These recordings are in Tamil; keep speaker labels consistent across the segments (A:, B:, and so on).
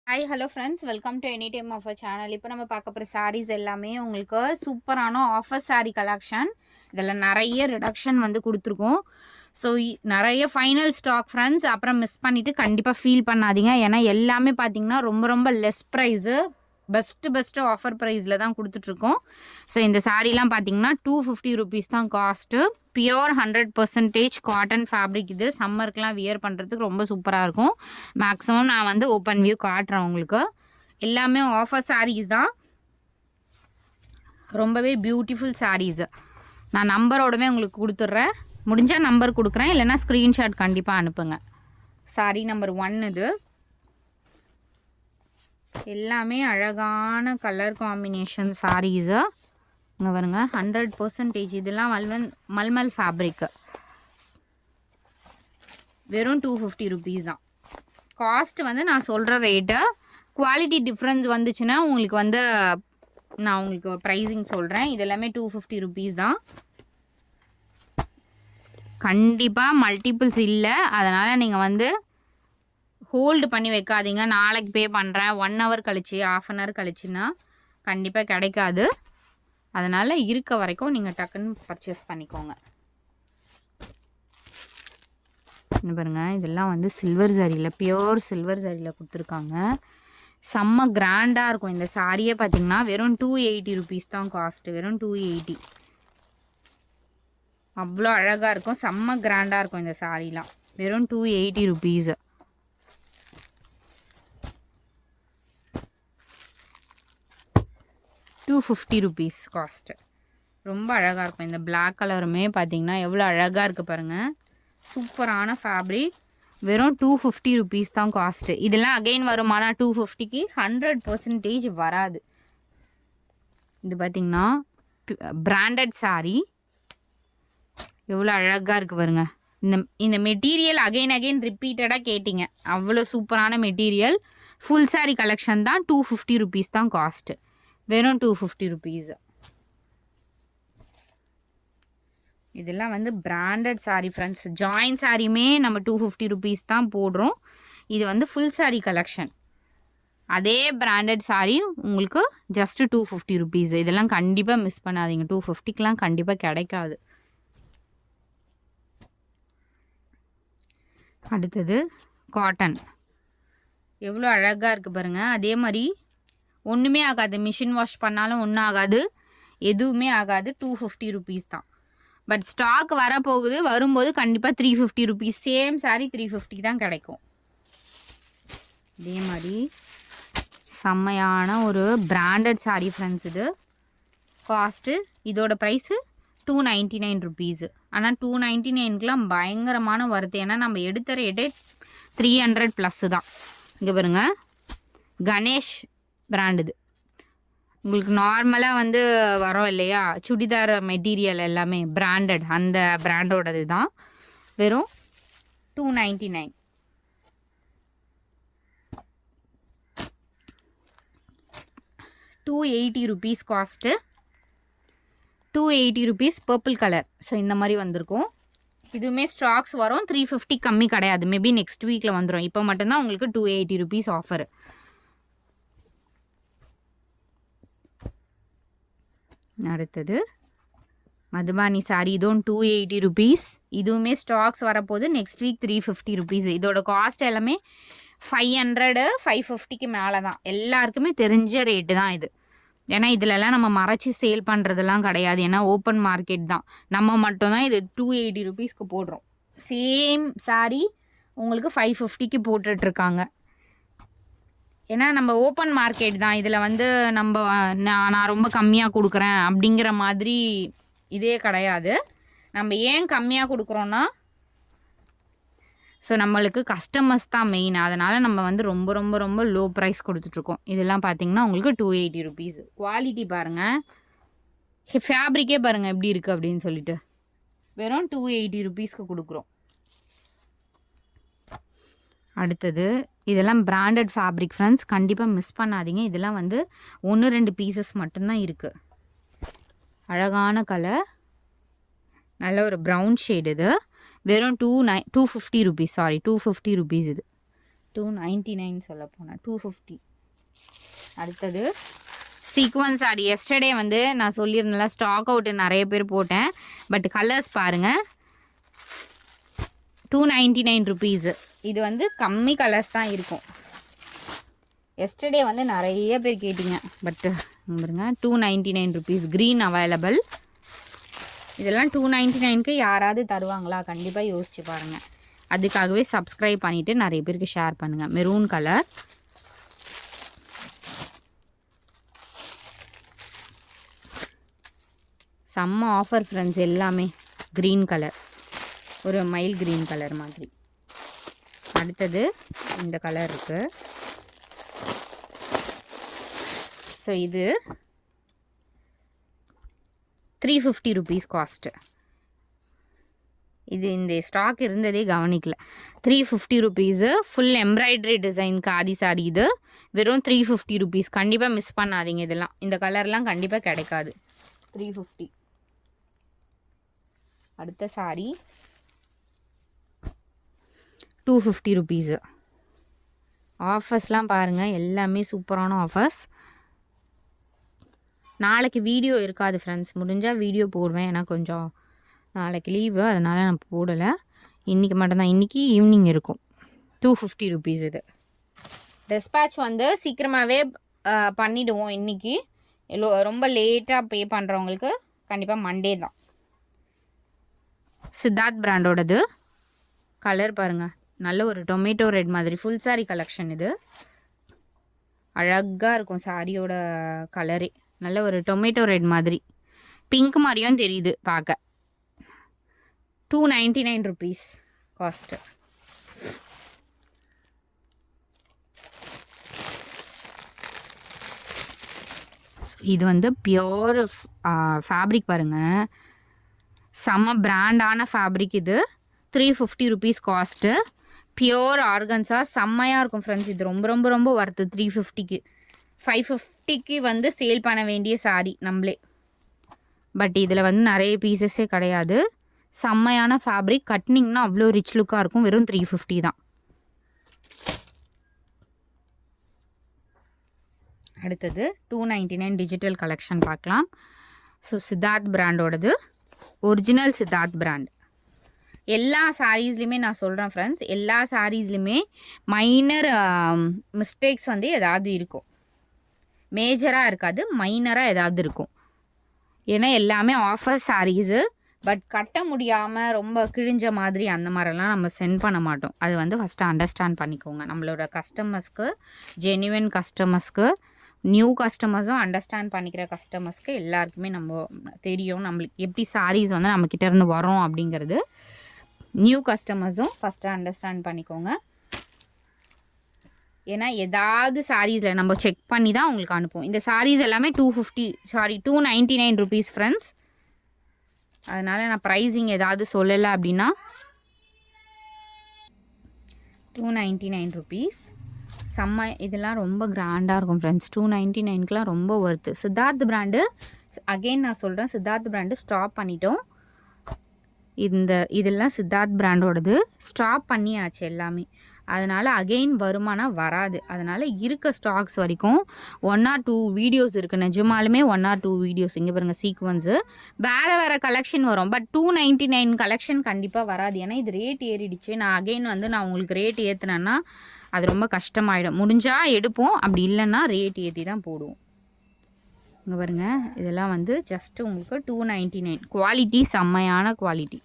A: Hi hello friends, welcome to any time offer channel. இப்போ நம்ம பார்க்க போகிற சாரீஸ் எல்லாமே உங்களுக்கு சூப்பரான ஆஃபர் சாரீ கலெக்ஷன். இதில் நிறைய ரிடக்ஷன் வந்து கொடுத்துருக்கோம். ஸோ நிறைய ஃபைனல் ஸ்டாக் ஃப்ரெண்ட்ஸ். அப்புறம் மிஸ் பண்ணிவிட்டு கண்டிப்பாக ஃபீல் பண்ணாதீங்க. ஏன்னா எல்லாமே பார்த்தீங்கன்னா ரொம்ப ரொம்ப லெஸ் ப்ரைஸு, பெஸ்ட்டு ஆஃபர் ப்ரைஸில் தான் கொடுத்துட்ருக்கோம். ஸோ இந்த சாரீலாம் பார்த்தீங்கன்னா 250 ருபீஸ் தான் காஸ்ட்டு. Pure 100% cotton fabric. இது சம்மருக்குலாம் வியர் பண்ணுறதுக்கு ரொம்ப சூப்பராக இருக்கும். மேக்ஸிமம் நான் வந்து ஓப்பன் வியூ காட்டுறேன் உங்களுக்கு. எல்லாமே ஆஃபர் சாரீஸ் தான், ரொம்பவே பியூட்டிஃபுல் சாரீஸு. நான் நம்பரோடவே உங்களுக்கு கொடுத்துட்றேன். முடிஞ்சால் நம்பர் கொடுக்குறேன், இல்லைனா ஸ்க்ரீன்ஷாட் கண்டிப்பாக அனுப்புங்க. சாரீ நம்பர் 1 இது. எல்லாமே அழகான கலர் காம்பினேஷன் சாரீஸு. இங்கே வருங்க, 100%. இதெல்லாம் மல்மல் ஃபேப்ரிக்கு. வெறும் 250 ருபீஸ் தான் காஸ்ட். வந்து நான் சொல்கிற ரேட்டு. குவாலிட்டி டிஃப்ரென்ஸ் வந்துச்சுன்னா உங்களுக்கு வந்து நான் உங்களுக்கு ப்ரைஸிங் சொல்கிறேன். இது எல்லாமே 250 ருபீஸ் தான். கண்டிப்பாக மல்டிபிள்ஸ் இல்லை, அதனால் நீங்கள் வந்து ஹோல்டு பண்ணி வைக்காதீங்க. நாளைக்கு பே பண்ணுறேன் 1 ஹவர் கழிச்சு, ½ அன் ஹவர் கழிச்சுன்னா கண்டிப்பாக கிடைக்காது. அதனால் இருக்க வரைக்கும் நீங்கள் டக்குன்னு பர்ச்சேஸ் பண்ணிக்கோங்க. இந்த பாருங்க, இதெல்லாம் வந்து சில்வர் சாரியில், பியோர் சில்வர் சாரியில் கொடுத்துருக்காங்க. செம்ம கிராண்டாக இருக்கும். இந்த சாரியே பார்த்தீங்கன்னா வெறும் 280 ருபீஸ் தான் காஸ்ட்டு. வெறும் 280. அவ்வளோ அழகாக இருக்கும், செம்ம கிராண்டாக இருக்கும் இந்த சாரீலாம். வெறும் 280 ருபீஸு. ₹250 காஸ்ட்டு. ரொம்ப அழகாக இருக்கும். இந்த பிளாக் கலருமே பார்த்தீங்கன்னா எவ்வளோ அழகாக இருக்குது பாருங்கள். சூப்பரான ஃபேப்ரிக். வெறும் 250 ருபீஸ் தான் காஸ்ட்டு. இதெல்லாம் அகெயின் வருமானா 250க்கு 100% வராது. இது பார்த்திங்கன்னா பிராண்டட் சாரீ. எவ்வளோ அழகாக இருக்குது பாருங்க. இந்த மெட்டீரியல் அகெயின் ரிப்பீட்டடாக கேட்டிங்க. அவ்வளோ சூப்பரான மெட்டீரியல். ஃபுல் சாரீ கலெக்ஷன் தான். 250 ருபீஸ் தான் காஸ்ட்டு. வெறும் 250 ருபீஸ். இதெல்லாம் வந்து பிராண்டட் சாரீ ஃப்ரெண்ட்ஸ். ஜாயின் சாரியுமே நம்ம 250 ருபீஸ் தான் போடுறோம். இது வந்து ஃபுல் சாரீ கலெக்ஷன். அதே பிராண்டட் சாரீ உங்களுக்கு ஜஸ்ட் 250 ருபீஸ். இதெல்லாம் கண்டிப்பாக மிஸ் பண்ணாதீங்க. 250க்கெலாம் கண்டிப்பாக கிடைக்காது. அடுத்தது காட்டன். எவ்வளோ அழகாக இருக்குது பாருங்கள். அதே மாதிரி ஒன்றுமே ஆகாது, மிஷின் வாஷ் பண்ணாலும் ஒன்றும் ஆகாது, எதுவுமே ஆகாது. 250 ருபீஸ் தான். பட் ஸ்டாக் வரப்போகுது, வரும்போது கண்டிப்பாக 350 ருபீஸ். சேம் சாரி 350 தான் கிடைக்கும். இதே மாதிரி செம்மையான ஒரு பிராண்டட் சாரீ ஃப்ரெண்ட்ஸ். இது காஸ்ட்டு, இதோட ப்ரைஸு 299 ருபீஸு. ஆனால் 299க்குலாம் பயங்கரமான வருது. ஏன்னா நம்ம எடுத்த ரேட்டே 300+ தான். இங்கே பாருங்க, கணேஷ் பிராண்ட். இது உங்களுக்கு நார்மலாக வந்து வரோம் இல்லையா, சுடிதார் மெட்டீரியல் எல்லாமே பிராண்டட், அந்த பிராண்டோடது தான். வெறும் 299. ₹280 cost. 280 rupees. Purple colour. So இந்த மாதிரி வந்திருக்கும். இதுவுமே ஸ்டாக்ஸ் வரும். 350 கம்மி கிடையாது. மேபி நெக்ஸ்ட் வீக்கில் வந்துடும். இப்போ மட்டும்தான் உங்களுக்கு 280 ருபீஸ் ஆஃபர். அடுத்தது மதுபானி சாரீ. இதுவும் 280 ருபீஸ். இதுவுமே ஸ்டாக்ஸ் வரப்போது. Next week 350 rupees. இதோட காஸ்ட் எல்லாமே 500 550க்கு மேலே தான். எல்லாருக்குமே தெரிஞ்ச ரேட்டு தான் இது. ஏன்னா இதிலெல்லாம் நம்ம மறைச்சி சேல் பண்ணுறதெல்லாம் கிடையாது. ஏன்னா ஓப்பன் மார்க்கெட் தான். நம்ம மட்டும்தான் இது 280 ருபீஸ்க்கு போடுறோம். சேம் சாரீ உங்களுக்கு 550க்கு போட்டுட்ருக்காங்க. ஏன்னா நம்ம ஓப்பன் மார்க்கெட் தான். இதில் வந்து நான் ரொம்ப கம்மியாக கொடுக்குறேன் அப்படிங்கிற மாதிரி இதே கிடையாது. நம்ம ஏன் கம்மியாக கொடுக்குறோன்னா, ஸோ நம்மளுக்கு கஸ்டமர்ஸ் தான் மெயின். அதனால் நம்ம வந்து ரொம்ப ரொம்ப ரொம்ப லோ ப்ரைஸ் கொடுத்துட்ருக்கோம். இதெல்லாம் பார்த்திங்கன்னா உங்களுக்கு 280 ருபீஸ். குவாலிட்டி பாருங்கள், ஃபேப்ரிக்கே பாருங்கள் எப்படி இருக்குது அப்படின்னு சொல்லிட்டு. வெறும் 280 ருபீஸ்க்கு கொடுக்குறோம். அடுத்தது இதெல்லாம் பிராண்டட் ஃபேப்ரிக் ஃப்ரெண்ட்ஸ். கண்டிப்பாக மிஸ் பண்ணாதீங்க. இதெல்லாம் வந்து 1-2 பீசஸ் மட்டும்தான் இருக்குது. அழகான கலர், நல்ல ஒரு ப்ரௌன் ஷேடு. இது வெறும் 250 ருபீஸ். Sorry 250 rupees. இது 299 சொல்ல போனேன், 250. அடுத்தது சீக்வன்ஸ் சாரி. எஸ்டர்டே வந்து நான் சொல்லியிருந்தேன்ல ஸ்டாக் அவுட்டு நிறைய பேர் போட்டேன். பட் கலர்ஸ் பாருங்கள், 299 ருபீஸு. இது வந்து கம்மி கலர்ஸ் தான் இருக்கும். எஸ்டர்டே வந்து நிறைய பேர் கேட்டிங்க. பட்டு பாருங்க, 299 ருபீஸ். Green available. இதெல்லாம் 299க்கு யாராவது தருவாங்களா? கண்டிப்பாக யோசிச்சு பாருங்கள். அதுக்காகவே சப்ஸ்கிரைப் பண்ணிவிட்டு நிறைய பேருக்கு ஷேர் பண்ணுங்கள். மெரூன் கலர், செம்ம ஆஃபர் ஃப்ரெண்ட்ஸ். எல்லாமே க்ரீன் கலர், ஒரு மைல் க்ரீன் கலர் மாதிரி. அடுத்தது இந்த கலர் இருக்குது. ஸோ இது 350 ருபீஸ் காஸ்ட்டு. இது இந்த ஸ்டாக் இருந்ததே கவனிக்கல. 350 rupees. Full embroidery design khadi sorry. இது வெறும் 350 ருபீஸ். கண்டிப்பாக மிஸ் பண்ணாதீங்க. இதெல்லாம் இந்த கலர்லாம் கண்டிப்பாக கிடைக்காது. 350. அடுத்த சாரி 250 ருபீஸு. ஆஃபர்ஸ்லாம் பாருங்கள், எல்லாமே சூப்பரான ஆஃபர்ஸ். நாளைக்கு வீடியோ இருக்காது ஃப்ரெண்ட்ஸ். முடிஞ்சால் வீடியோ போடுவேன், ஏன்னா கொஞ்சம் நாளைக்கு லீவு, அதனால் நான் போடலை. இன்றைக்கி மட்டும்தான், இன்றைக்கி ஈவினிங் இருக்கும். 250 ருபீஸ். இது டிஸ்பேட்ச் வந்து சீக்கிரமாகவே பண்ணிவிடுவோம். இன்றைக்கி ரொம்ப லேட்டாக பே பண்ணுறவங்களுக்கு கண்டிப்பாக மண்டே தான். சித்தார்த் பிராண்டோடது. கலர் பாருங்கள், நல்ல ஒரு டொமேட்டோ ரெட் மாதிரி ஃபுல் சாரி கலெக்ஷன். இது அழகாக இருக்கும் சாரியோட கலரே. நல்ல ஒரு டொமேட்டோ ரெட் மாதிரி, பிங்க் மாதிரியும் தெரியுது பார்க்க. 299 ருபீஸ் காஸ்ட்டு. இது வந்து பியோர் ஃபேப்ரிக் பாருங்கள், செம்ம பிராண்டான ஃபேப்ரிக். இது 350 ருபீஸ் காஸ்ட்டு. பியோர் ஆர்கன்ஸா, செம்மையாக இருக்கும் ஃப்ரெண்ட்ஸ். இது ரொம்ப ரொம்ப ரொம்ப வருது 350க்கு. 550க்கு வந்து சேல் பண்ண வேண்டிய சாரி நம்மளே. பட் இதில் வந்து நிறைய பீசஸே கிடையாது. செம்மையான ஃபேப்ரிக். கட்னிங்னா அவ்வளோ ரிச் லுக்காக இருக்கும். வெறும் 350 தான். அடுத்தது 299 டிஜிட்டல் கலெக்ஷன் பார்க்கலாம். ஸோ சித்தார்த் பிராண்டோடது, ஒரிஜினல் சித்தார்த் பிராண்ட். எல்லா சாரீஸ்லையுமே நான் சொல்கிறேன் ஃப்ரெண்ட்ஸ், எல்லா சாரீஸ்லையுமே மைனர் மிஸ்டேக்ஸ் வந்து ஏதாவது இருக்கும். மேஜராக இருக்காது, மைனராக ஏதாவது இருக்கும். ஏன்னா எல்லாமே ஆஃபர் சாரீஸு. பட் கட்ட முடியாமல் ரொம்ப கிழிஞ்ச மாதிரி அந்த மாதிரிலாம் நம்ம சென்ட் பண்ண மாட்டோம். அது வந்து ஃபஸ்ட்டு அண்டர்ஸ்டாண்ட் பண்ணிக்கோங்க. நம்மளோட கஸ்டமர்ஸ்க்கு, ஜென்யூன் கஸ்டமர்ஸ்க்கு, நியூ கஸ்டமர்ஸும் அண்டர்ஸ்டாண்ட் பண்ணிக்கிற கஸ்டமர்ஸ்க்கு எல்லாருக்குமே நம்ம தெரியும் நம்மளுக்கு எப்படி சாரீஸ் வந்து நம்மக்கிட்ட இருந்து வரோம் அப்படிங்கிறது. நியூ கஸ்டமர்ஸும் ஃபஸ்ட்டு அண்டர்ஸ்டாண்ட் பண்ணிக்கோங்க. ஏன்னா ஏதாவது சாரீஸில் நம்ம செக் பண்ணி தான் உங்களுக்கு அனுப்புவோம். இந்த சாரீஸ் எல்லாமே 299 ருபீஸ் ஃப்ரெண்ட்ஸ். அதனால் நான் ப்ரைஸிங் ஏதாவது சொல்லலை அப்படின்னா 299 ருபீஸ். செம்ம, இதெல்லாம் ரொம்ப கிராண்டாக இருக்கும் ஃப்ரெண்ட்ஸ். 299க்குலாம் ரொம்ப ஒர்த்து. சித்தார்த் பிராண்டு அகெயின் நான் சொல்கிறேன், சித்தார்த் பிராண்டு ஸ்டாப் பண்ணிட்டோம். இதெல்லாம் சித்தார்த் பிராண்டோடது ஸ்டாப் பண்ணியாச்சு எல்லாமே. அதனால் அகெயின் வருமானம் வராது. அதனால் இருக்க ஸ்டாக்ஸ் வரைக்கும் 1 or 2 வீடியோஸ் இருக்குது. நிஜமாலுமே 1 or 2 வீடியோஸ். இங்கே பாருங்கள், சீக்வன்ஸு வேறு கலெக்ஷன் வரும். பட் 299 கலெக்ஷன் கண்டிப்பாக வராது. ஏன்னா இது ரேட் ஏறிடுச்சு. நான் அகெயின் வந்து நான் உங்களுக்கு ரேட் ஏற்றுனேன்னா அது ரொம்ப கஷ்டமாயிடும். முடிஞ்சால் எடுப்போம், அப்படி இல்லைன்னா ரேட் ஏற்றி தான் போடுவோம். இங்கே பாருங்கள், இதெல்லாம் வந்து ஜஸ்ட்டு உங்களுக்கு 299. குவாலிட்டி செம்மையான குவாலிட்டி.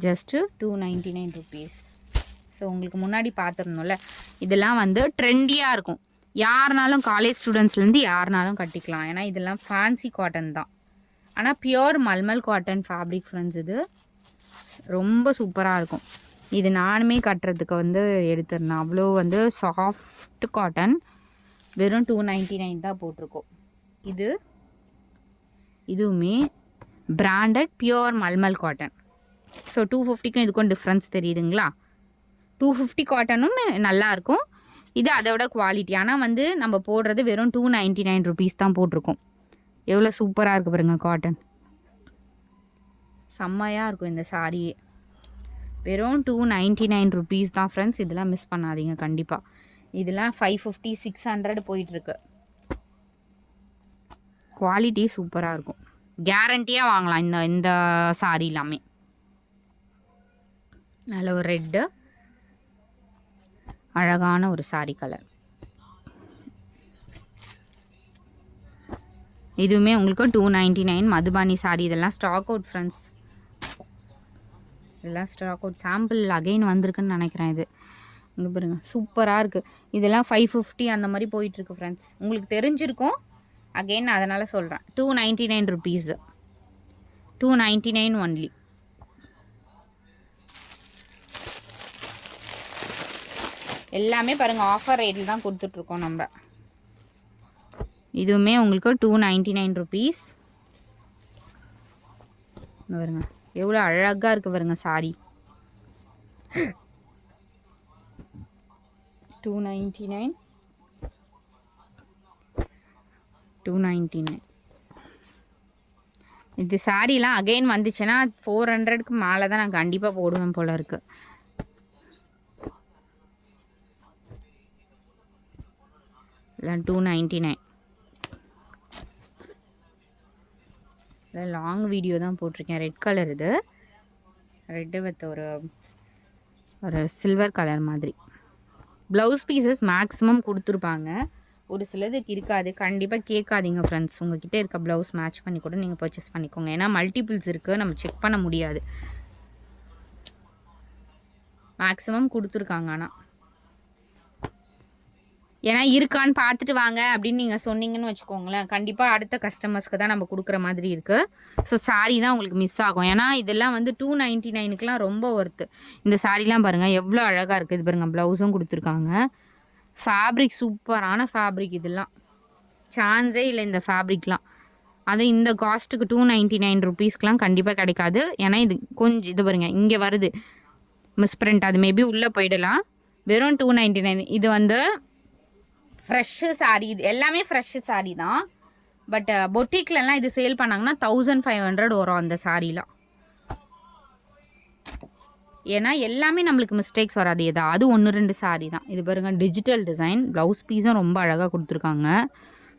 A: Just 299 rupees. ஸோ உங்களுக்கு முன்னாடி பார்த்துருந்தோம்ல, இதெல்லாம் வந்து ட்ரெண்டியாக இருக்கும். யாருனாலும், காலேஜ் ஸ்டூடெண்ட்ஸ்லேருந்து யாருனாலும் கட்டிக்கலாம். ஏன்னா இதெல்லாம் ஃபேன்சி காட்டன் தான். ஆனால் pure mulmul cotton fabric friends. இது ரொம்ப சூப்பராக இருக்கும். இது நானுமே கட்டுறதுக்கு வந்து எடுத்துருந்தேன். அவ்வளோ வந்து சாஃப்ட் காட்டன். வெறும் 299 தான் போட்டிருக்கோம். இதுவுமே branded pure mulmul cotton. So 250க்கும் இதுக்கும் டிஃப்ரென்ஸ் தெரியுதுங்களா? 250 காட்டனும் நல்லாயிருக்கும். இது அதோட குவாலிட்டி. ஆனால் வந்து நம்ம போடுறது வெறும் 299 ருபீஸ் தான் போட்டிருக்கோம். எவ்வளோ சூப்பராக இருக்குது பாருங்கள் காட்டன். செம்மையாக இருக்கும் இந்த சாரியே. வெறும் 299 ருபீஸ் தான் ஃப்ரெண்ட்ஸ். இதெல்லாம் மிஸ் பண்ணாதீங்க கண்டிப்பாக. இதெல்லாம் 550 600 போயிட்டுருக்கு. குவாலிட்டி சூப்பராக இருக்கும். கேரண்டியாக வாங்கலாம் இந்த சாரீ எல்லாமே. நல்ல ஒரு ரெட்டு அழகான ஒரு சாரீ கலர். இதுவுமே உங்களுக்கு 299 மதுபானி சாரீ. இதெல்லாம் ஸ்டாக் அவுட் ஃப்ரெண்ட்ஸ். இதெல்லாம் ஸ்டாக் அவுட். சாம்பிள் அகைன் வந்திருக்குன்னு நினைக்கிறேன். இது இங்கே பாருங்கள் சூப்பராக இருக்குது. இதெல்லாம் 550 அந்த மாதிரி போயிட்டுருக்கு ஃப்ரெண்ட்ஸ். உங்களுக்கு தெரிஞ்சிருக்கும் அகெயின் அதனால் சொல்கிறேன். 299 ருபீஸ், 299 ஒன்லி. எல்லாமே பாருங்கள் ஆஃபர் ரேட்டில் தான் கொடுத்துட்ருக்கோம் நம்ம. இதுவுமே உங்களுக்கு 299 ருபீஸ். பாருங்க எவ்வளோ அழகாக இருக்குது பாருங்க சாரி. 299 299. இது சாரீலாம் அகெயின் வந்துச்சுன்னா 400க்கு மேலே தான் நான் கண்டிப்பாக போடுவேன் போல இருக்கு. இல்லை 299. இல்லை லாங் வீடியோ தான் போட்டிருக்கேன். Red colour. இது ரெட்டு வித் ஒரு சில்வர் கலர் மாதிரி. ப்ளவுஸ் பீசஸ் மேக்ஸிமம் கொடுத்துருப்பாங்க. ஒரு சிலதுக்கு இருக்காது. கண்டிப்பாக கேட்காதீங்க ஃப்ரெண்ட்ஸ். உங்கள்கிட்ட இருக்க ப்ளவுஸ் மேட்ச் பண்ணி கூட நீங்கள் பர்ச்சேஸ் பண்ணிக்கோங்க. ஏன்னா மல்டிபிள்ஸ் இருக்குது, நம்ம செக் பண்ண முடியாது. மேக்ஸிமம் கொடுத்துருக்காங்க. ஆனால் ஏன்னா இருக்கான்னு பார்த்துட்டு வாங்க அப்படின்னு நீங்கள் சொன்னீங்கன்னு வச்சுக்கோங்களேன், கண்டிப்பாக அடுத்த கஸ்டமர்ஸ்க்கு தான் நம்ம கொடுக்குற மாதிரி இருக்குது. ஸோ சாரீ தான் உங்களுக்கு மிஸ் ஆகும். ஏன்னா இதெல்லாம் வந்து 299க்குலாம் ரொம்ப ஒர்த்து. இந்த சாரீலாம் பாருங்கள் எவ்வளோ அழகாக இருக்குது. இது பாருங்கள் ப்ளவுஸும் கொடுத்துருக்காங்க. ஃபேப்ரிக் சூப்பரான ஃபேப்ரிக். இதெல்லாம் சான்ஸே இல்லை இந்த ஃபேப்ரிக்லாம். அது இந்த காஸ்ட்டுக்கு 299 ருபீஸ்க்கெலாம் கண்டிப்பாக கிடைக்காது. ஏன்னா இது கொஞ்சம் இது பாருங்கள் இங்கே வருது மிஸ் பிரிண்ட். அது மேபி உள்ளே போயிடலாம். வெறும் 299. இது வந்து ஃப்ரெஷ்ஷு சாரீ. இது எல்லாமே ஃப்ரெஷ்ஷு சாரீ தான். பட் பொட்டிக்லலாம் இது சேல் பண்ணாங்கன்னா 1500 வரும் அந்த சாரீலாம். ஏன்னா எல்லாமே நம்மளுக்கு மிஸ்டேக்ஸ் வராது. ஏதாவது 1-2 சாரீ தான். இது பாருங்க டிஜிட்டல் டிசைன். ப்ளவுஸ் பீஸும் ரொம்ப அழகாக கொடுத்துருக்காங்க.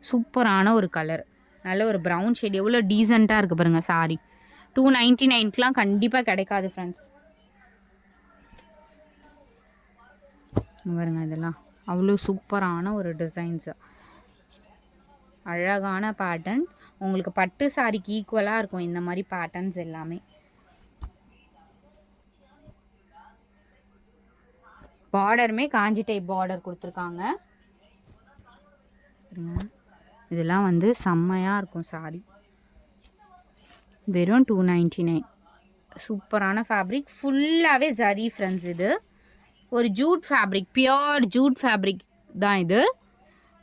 A: சூப்பரான ஒரு கலர். நல்ல ஒரு ப்ரௌன் ஷேட். எவ்வளோ டீசெண்டாக இருக்குது பாருங்கள் சாரீ. 299க்குலாம் கண்டிப்பாக கிடைக்காது ஃப்ரெண்ட்ஸ். பாருங்க இதெல்லாம் அவ்வளோ சூப்பரான ஒரு டிசைன்ஸு. அழகான பேட்டர்ன். உங்களுக்கு பட்டு சாரிக்கு ஈக்குவலாக இருக்கும் இந்த மாதிரி பேட்டர்ன்ஸ் எல்லாமே. பார்டருமே காஞ்சி டைப் பார்டர் கொடுத்துருக்காங்க. இதெல்லாம் வந்து செம்மையாக இருக்கும் சாரி. வெறும் 299. சூப்பரான ஃபேப்ரிக். ஃபுல்லாகவே ஜரி ஃப்ரெண்ட்ஸ். இது ஒரு jute fabric, pure jute fabric தான் இது.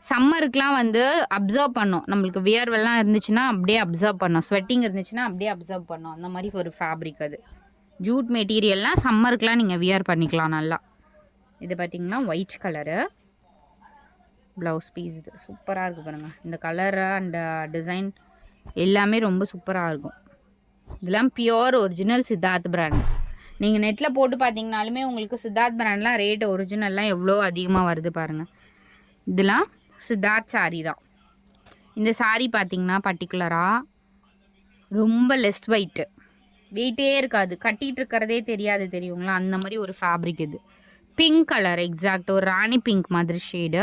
A: சம்மருக்குலாம் வந்து அப்சர்வ் பண்ணும். நம்மளுக்கு வியர்வெல்லாம் இருந்துச்சுன்னா அப்படியே அப்சர்வ் பண்ணும். ஸ்வெட்டிங் இருந்துச்சுன்னா அப்படியே அப்சர்வ் பண்ணும். அந்த மாதிரி ஒரு ஃபேப்ரிக் அது. ஜூட் மெட்டீரியல்லாம் சம்மருக்குலாம் நீங்கள் வியர் பண்ணிக்கலாம் நல்லா. இது பார்த்திங்கன்னா ஒயிட் கலரு ப்ளவுஸ் பீஸ். இது சூப்பராக இருக்குது பாருங்கள். இந்த கலரு அண்ட் டிசைன் எல்லாமே ரொம்ப சூப்பராக இருக்கும். இதெல்லாம் பியோர் ஒரிஜினல் சித்தார்த் பிராண்ட். நீங்கள் நெட்டில் போட்டு பார்த்தீங்கனாலுமே உங்களுக்கு சித்தார்த் பிராண்ட்லாம் ரேட்டு ஒரிஜினல்லாம் எவ்வளோ அதிகமாக வருது பாருங்கள். இதெல்லாம் சித்தார்த் சாரீ தான். இந்த சாரீ பார்த்திங்கன்னா பர்டிகுலராக ரொம்ப லெஸ் வெயிட்டு. வெயிட்டே இருக்காது. கட்டிகிட்டு இருக்கிறதே தெரியாது தெரியுங்களா, அந்த மாதிரி ஒரு ஃபேப்ரிக். இது பிங்க் கலர். எக்ஸாக்ட் ஒரு ராணி பிங்க் மாதிரி ஷேடு.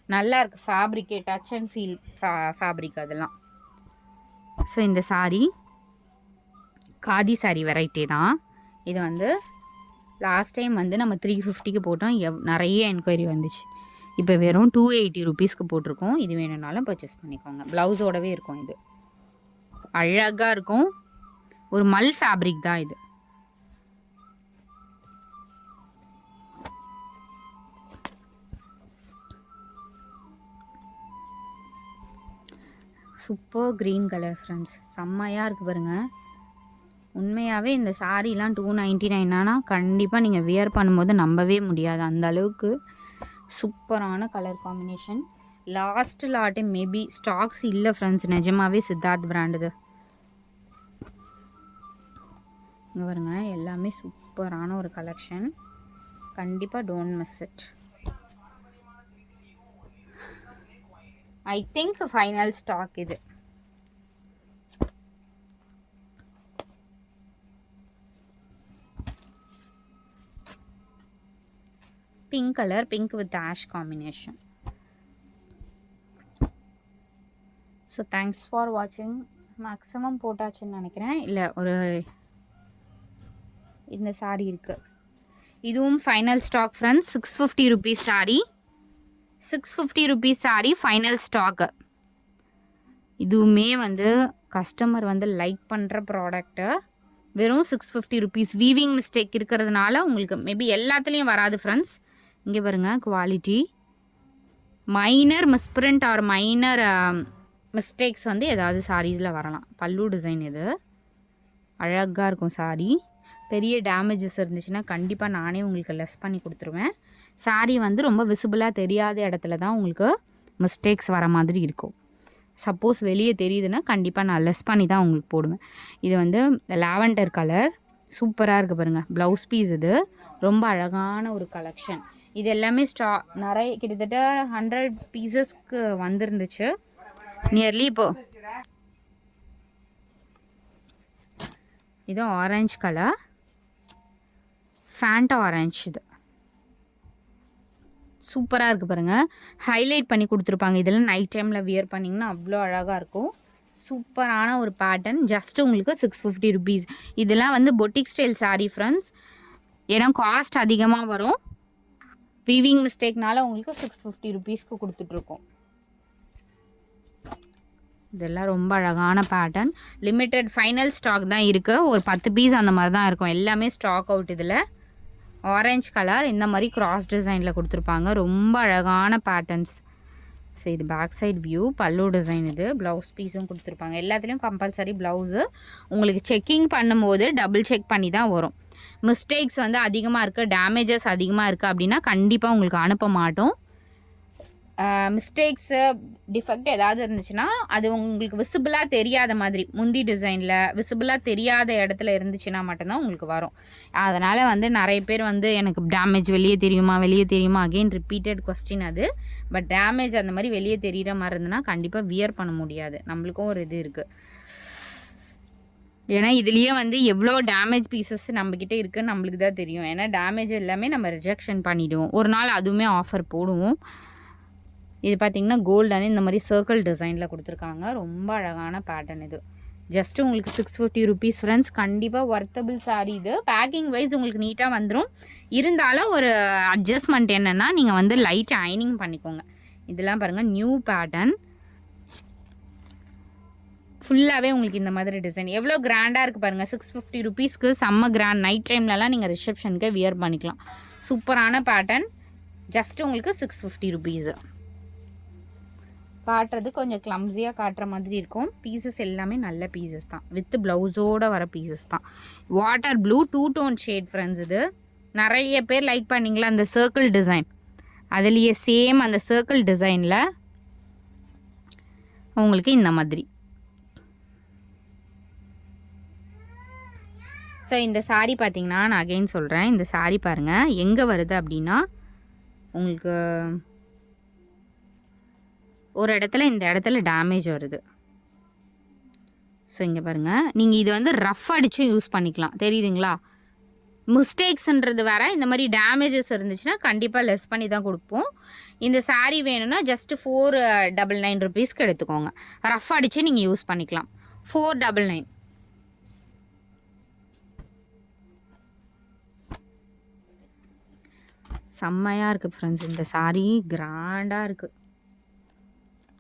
A: நல்லா இருக்குது ஃபேப்ரிக்கே. டச் அண்ட் ஃபீல் ஃபேப்ரிக் அதெல்லாம். ஸோ இந்த சாரீ காதி சாரீ வெரைட்டி தான். இது வந்து லாஸ்ட் டைம் வந்து நம்ம 350க்கு போட்டோம். நிறைய என்கொயரி வந்துச்சு. இப்போ வெறும் 280 ருபீஸ்க்கு போட்டிருக்கோம். இது வேணும்னாலும் பர்ச்சேஸ் பண்ணிக்கோங்க. ப்ளவுஸோடவே இருக்கும். இது அழகாக இருக்கும். ஒரு மல் ஃபேப்ரிக் தான் இது. Super green colour friends. செம்மையாக இருக்குது பாருங்கள். உண்மையாகவே இந்த சாரீலாம் 299 ஆனால் கண்டிப்பாக நீங்கள் வியர் பண்ணும்போது நம்பவே முடியாது. அந்த அளவுக்கு சூப்பரான colour combination. Last lot maybe stocks இல்லை ஃப்ரெண்ட்ஸ். நிஜமாகவே சித்தார்த் பிராண்டுது. இங்கே பாருங்க, எல்லாமே சூப்பரான ஒரு கலெக்ஷன். கண்டிப்பாக don't miss it. I think final stock இது. Pink colour, pink with ash combination. So thanks for வாட்சிங். மேக்ஸிமம் போட்டாச்சுன்னு நினைக்கிறேன். இல்லை, ஒரு இந்த சாரீ இருக்குது, இதுவும் final stock friends. 650 rupees sari, 650 rupees sari final stock. இதுவுமே வந்து கஸ்டமர் வந்து லைக் பண்ணுற ப்ராடக்ட்டு. வெறும் 650 ருபீஸ். வீவிங் மிஸ்டேக் இருக்கிறதுனால உங்களுக்கு மேபி எல்லாத்துலேயும் வராது ஃப்ரெண்ட்ஸ். இங்கே பாருங்கள், quality minor misprint or minor mistakes வந்து ஏதாவது சாரீஸில் வரலாம். பல்லு டிசைன் இது அழகாக இருக்கும் சாரீ. பெரிய டேமேஜஸ் இருந்துச்சுன்னா கண்டிப்பாக நானே உங்களுக்கு லெஸ் பண்ணி கொடுத்துருவேன். சாரீ வந்து ரொம்ப விசிபிளாக தெரியாத இடத்துல தான் உங்களுக்கு மிஸ்டேக்ஸ் வர மாதிரி இருக்கும். சப்போஸ் வெளியே தெரியுதுன்னா கண்டிப்பாக நான் லெஸ் பண்ணி தான் உங்களுக்கு போடுவேன். இது வந்து லாவெண்டர் கலர், சூப்பராக இருக்குது பாருங்கள். ப்ளவுஸ் பீஸ் இது ரொம்ப அழகான ஒரு கலெக்ஷன். இது எல்லாமே நிறைய கிட்டத்தட்ட 100 பீசஸ்க்கு வந்துருந்துச்சு நியர்லி. இப்போது இது ஆரஞ்சு கலர், ஃபேண்டா ஆரஞ்சு. இது சூப்பராக இருக்குது பாருங்கள். ஹைலைட் பண்ணி கொடுத்துருப்பாங்க. இதெல்லாம் நைட் டைமில் வியர் பண்ணிங்கன்னா அவ்வளோ அழகாக இருக்கும். சூப்பரான ஒரு பேட்டர்ன். ஜஸ்ட்டு உங்களுக்கு 650 ருபீஸ். இதெல்லாம் வந்து பொட்டிக் ஸ்டைல் சாரீ ஃப்ரெண்ட்ஸ். ஏன்னா காஸ்ட் அதிகமாக வரும். வீவிங் மிஸ்டேக்னால உங்களுக்கு 650 ருபீஸ்க்கு கொடுத்துட்ருக்கோம். இதெல்லாம் ரொம்ப அழகான பேட்டர்ன். லிமிட்டட் ஃபைனல் ஸ்டாக் தான் இருக்குது. ஒரு 10 பீஸ் அந்த மாதிரி தான் இருக்கும். எல்லாமே ஸ்டாக் அவுட். இதில் ஆரஞ்சு கலர் இந்த மாதிரி கிராஸ் டிசைனில் கொடுத்துருப்பாங்க. ரொம்ப அழகான பேட்டர்ன்ஸ். ஸோ இது பேக் சைட் வியூ. பல்லு டிசைன். இது ப்ளவுஸ் பீஸும் கொடுத்துருப்பாங்க. எல்லாத்துலேயும் கம்பல்சரி ப்ளவுஸு உங்களுக்கு செக்கிங் பண்ணும்போது டபுள் செக் பண்ணி தான் வரும். மிஸ்டேக்ஸ் வந்து அதிகமாக இருக்குது, டேமேஜஸ் அதிகமாக இருக்குது அப்படின்னா கண்டிப்பாக உங்களுக்கு அனுப்ப மாட்டோம். மிஸ்டேக்ஸு டிஃபெக்ட் ஏதாவது இருந்துச்சுன்னா அது உங்களுக்கு விசிபிளாக தெரியாத மாதிரி, முந்தி டிசைனில் விசிபிளாக தெரியாத இடத்துல இருந்துச்சுன்னா மட்டும்தான் உங்களுக்கு வரும். அதனால் வந்து நிறைய பேர் வந்து எனக்கு டேமேஜ் வெளியே தெரியுமா அகெயின் ரிப்பீட்டட் கொஸ்டின் அது. பட் டேமேஜ் அந்த மாதிரி வெளியே தெரிகிற மாதிரி இருந்ததுன்னா கண்டிப்பாக வியர் பண்ண முடியாது. நம்மளுக்கும் ஒரு இது இருக்குது. ஏன்னா இதுலேயே வந்து எவ்வளோ டேமேஜ் பீசஸ் நம்மக்கிட்ட இருக்குதுன்னு நம்மளுக்கு தான் தெரியும். ஏன்னா டேமேஜ் எல்லாமே நம்ம ரிஜெக்ஷன் பண்ணிவிடுவோம். ஒரு நாள் அதுவுமே ஆஃபர் போடுவோம். இது பார்த்திங்கன்னா கோல்டான இந்த மாதிரி சர்க்கிள் டிசைனில் கொடுத்துருக்காங்க. ரொம்ப அழகான பேட்டர்ன். இது ஜஸ்ட்டு உங்களுக்கு 650 ருபீஸ் ஃப்ரெண்ட்ஸ். கண்டிப்பாக ஒர்த்தபிள் சாரீ. இது பேக்கிங் வைஸ் உங்களுக்கு நீட்டாக வந்துடும். இருந்தாலும் ஒரு அட்ஜஸ்ட்மெண்ட் என்னென்னா நீங்கள் வந்து லைட் அயனிங் பண்ணிக்கோங்க. இதெல்லாம் பாருங்கள், நியூ பேட்டர்ன். ஃபுல்லாகவே உங்களுக்கு இந்த மாதிரி டிசைன் எவ்வளோ கிராண்டாக இருக்குது பாருங்கள். 650 ருபீஸ்க்கு செம்ம கிராண்ட். நைட் டைம்லலாம் நீங்கள் ரிசப்ஷனுக்கு வியர் பண்ணிக்கலாம். சூப்பரான பேட்டர்ன். ஜஸ்ட்டு உங்களுக்கு 650 ருபீஸு. காட்டுறது கொஞ்சம் கிளம்ஸியாக காட்டுற மாதிரி இருக்கும். பீசஸ் எல்லாமே நல்ல பீசஸ் தான். வித் ப்ளவுஸோடு வர பீசஸ் தான். Water blue 2 tone shade friends. இது நிறைய பேர் லைக் பண்ணிங்களா அந்த சர்க்கிள் டிசைன். அதுலேயே சேம் அந்த சர்க்கிள் டிசைனில் உங்களுக்கு இந்த மாதிரி. ஸோ இந்த சாரீ பார்த்திங்கன்னா நான் அகெயின் சொல்கிறேன். இந்த சாரீ பாருங்கள் எங்கே வருது அப்படின்னா உங்களுக்கு ஒரு இடத்துல இந்த இடத்துல டேமேஜ் வருது. ஸோ இங்கே பாருங்கள், நீங்கள் இது வந்து ரஃப் அடித்து யூஸ் பண்ணிக்கலாம். தெரியுதுங்களா? மிஸ்டேக்ஸ்ன்றது வேறு. இந்த மாதிரி டேமேஜஸ் இருந்துச்சுன்னா கண்டிப்பாக லெஸ் பண்ணி தான் கொடுப்போம். இந்த சாரீ வேணும்னா ஜஸ்ட்டு 499 ருபீஸ்க்கு எடுத்துக்கோங்க. ரஃப் அடித்து நீங்கள் யூஸ் பண்ணிக்கலாம். 499. செம்மையாக இருக்குது ஃப்ரெண்ட்ஸ். இந்த சாரீ கிராண்டாக இருக்குது.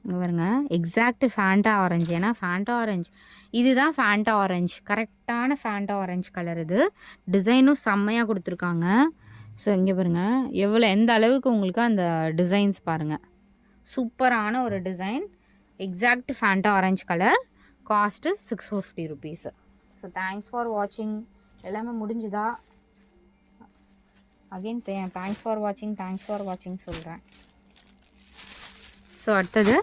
A: இங்கே பாருங்க, எக்ஸாக்ட் ஃபேண்டா ஆரஞ்சு. ஏன்னா ஃபேண்டா ஆரஞ்சு இதுதான் ஃபேண்டா ஆரஞ்சு. கரெக்டான ஃபேண்டா ஆரஞ்சு கலர். இது டிசைனும் செம்மையாக கொடுத்துருக்காங்க. ஸோ இங்கே பாருங்கள் எந்த அளவுக்கு உங்களுக்கு அந்த டிசைன்ஸ் பாருங்கள். சூப்பரான ஒரு design. Exact Fanta orange colour. Cost 650 rupees. So thanks for வாட்சிங். எல்லாமே முடிஞ்சுதா? அகெயின் தேங்க்ஸ் ஃபார் வாட்சிங் சொல்கிறேன். ஸோ அடுத்தது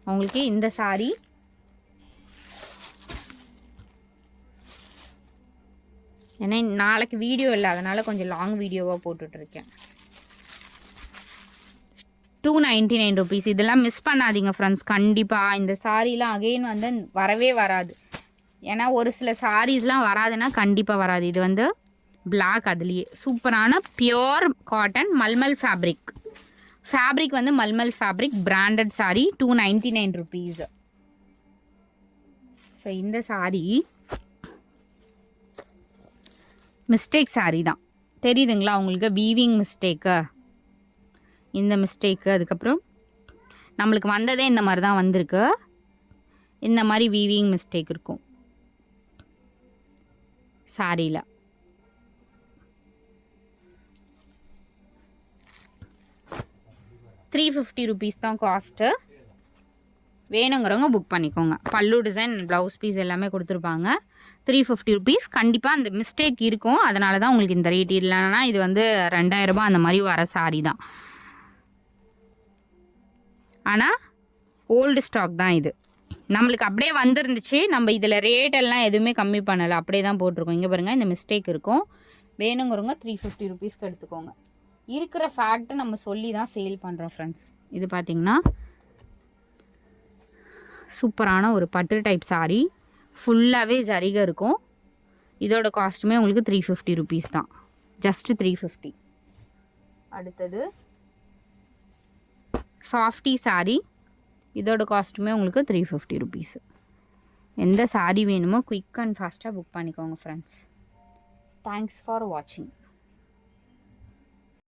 A: உங்களுக்கு இந்த சாரீ ஏன்னா நாளைக்கு வீடியோ இல்லை, அதனால் கொஞ்சம் லாங் வீடியோவாக போட்டுட்ருக்கேன். 299 rupees. இதெல்லாம் மிஸ் பண்ணாதீங்க ஃப்ரெண்ட்ஸ். கண்டிப்பாக இந்த சாரீலாம் அகெயின் வந்து வரவே வராது. ஏன்னா ஒரு சில சாரீஸ்லாம் வராதுன்னா கண்டிப்பாக வராது. இது வந்து பிளாக், அதுலேயே சூப்பரான pure cotton mulmul fabric. Fabric வந்து mulmul fabric branded sari. 299 rupees. So இந்த சாரீ மிஸ்டேக் சாரீ தான், தெரியுதுங்களா உங்களுக்கு? வீவிங் மிஸ்டேக்கு, இந்த மிஸ்டேக்கு. அதுக்கப்புறம் நம்மளுக்கு வந்ததே இந்த மாதிரி தான் வந்திருக்கு. இந்த மாதிரி வீவிங் மிஸ்டேக் இருக்கும் சாரியில். ₹350 தான் காஸ்ட்டு. வேணுங்கிறவங்க புக் பண்ணிக்கோங்க. பல்லு டிசைன், ப்ளவுஸ் பீஸ் எல்லாமே கொடுத்துருப்பாங்க. ₹350. கண்டிப்பாக அந்த மிஸ்டேக் இருக்கும், அதனால தான் உங்களுக்கு இந்த ரேட். இல்லைன்னா இது வந்து 2000 ரூபாய் அந்த மாதிரி வர சாரி தான். ஆனால் ஓல்டு ஸ்டாக் தான் இது. நம்மளுக்கு அப்படியே வந்துருந்துச்சு. நம்ம இதில் ரேட்டெல்லாம் எதுவுமே கம்மி பண்ணலை, அப்படியே தான் போட்டிருக்கோம். இங்கே பாருங்கள், இந்த மிஸ்டேக் இருக்கும். வேணுங்கிறவங்க ₹350 எடுத்துக்கோங்க. இருக்கிற ஃபேக்ட்டு நம்ம சொல்லி தான் சேல் பண்ணுறோம் ஃப்ரெண்ட்ஸ். இது பார்த்திங்கன்னா சூப்பரான ஒரு பட்டு டைப் சாரீ, ஃபுல்லாகவே ஜரிகை இருக்கும். இதோட காஸ்ட்டுமே உங்களுக்கு ₹350 தான், ஜஸ்ட் 350. அடுத்தது சாஃப்டி சாரீ, இதோட காஸ்ட்டுமே உங்களுக்கு ₹350. எந்த சாரீ வேணுமோ குயிக் அண்ட் ஃபாஸ்ட்டாக புக் பண்ணிக்கோங்க ஃப்ரெண்ட்ஸ். தேங்க்ஸ் ஃபார் வாட்சிங்.